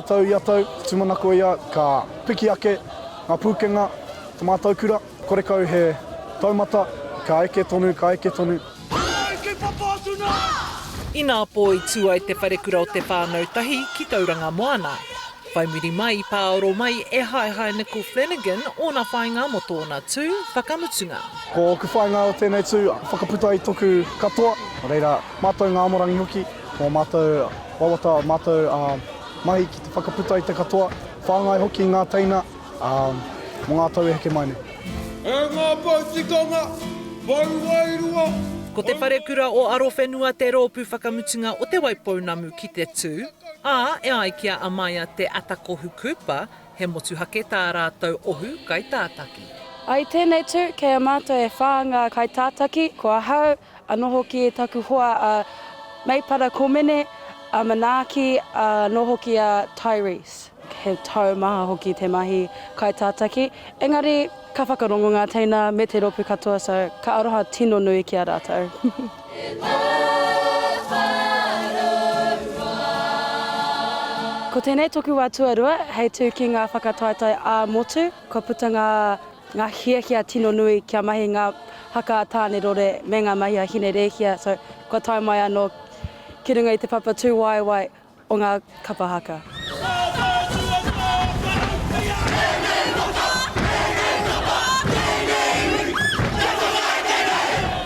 tātou I atau, tumanako ia, ka piki ake, ngā pūkenga, te mātou kura, kore kau he taumata, ka eke tonu, ka eke tonu. Ina pō I tū ai te wharekura o te whānau tahi ki tauranga moana. Whaimiri mai, pāoro mai, e hae Nicole Flanagan o nā whainga mo tōna tū whakamutunga. Ko ku whainga o tēnei tū, whakaputa I toku katoa. Reira, mātou ngā morangi hoki, mō mātou wawata, mātou mahi ki te whakaputa I te katoa. Whāngai hoki ngā teina, mō ngā tau e heke mai nei. E ngā pautikanga, waiwairua. Ko te wharekura o aro whenua te rōpū whakamutunga o Te Waipounamu ki te tū, e aikia a maia te atakohu kupa, he motu hake tā rātou ohu kai tātaki. Ai tēnei tū, kei a mātou e whānga kai tātaki, kua hau, anō hoki e taku hoa a meipara komene, a manaaki, anō hoki a Tyrese. He tau maha hoki te mahi kai tātaki. Engari, ka whakarongo ngā teina me te rōpū katoa, so ka aroha tino nui ki a rātou. Ko tēnei toku wā tuarua, hei tū ki ngā whakataetae a motu, ko puta ngā hiahia tino nui kia mahi ngā haka tāne rore me ngā mahi a hine rehia, so ko tau mai anō ki runga I te papa tū waiwai o ngā kapa haka.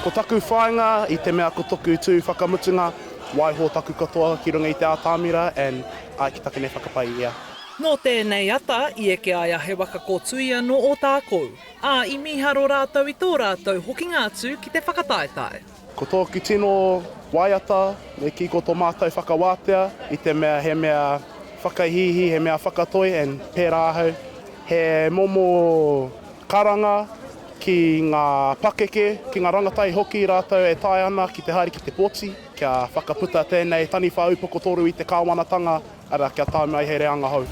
Ko taku whainga I te mea ko toku tū whakamutunga, waiho taku katoa ki runga I te ātāmira, and ai ki take ne whakapai ia. Nō tēnei ata, I eke aia he waka kōtuia no o tākou. I miharo rātou I tō rātou hoki ngā tū ki te whakataetae. Ko tōki tino waiata, me ki ko tō mātou whakawātea, I te mea he mea whakahihi, he mea whakatoi, and pērāhau, he momo karanga, ki ngā pakeke, ki ngā rangatai hoki rātou e tae ana ki te haere ki te pōti, kia whakaputa tēnei tani whaupoko toru I te kāwanatanga, ara kia tāu mai he reanga hau.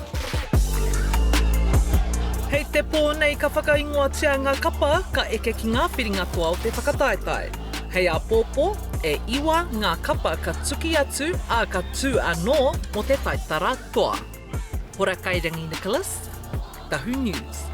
Hei te pōnei ka whakaingoatia ngā kapa, ka eke ki ngā whiringa toa o te whakataetae. Hei a pōpō, e iwa ngā kapa ka tuki atu, a ka tū anō mo te taitara toa. Hora Kairangi Nicholas, Tahu News.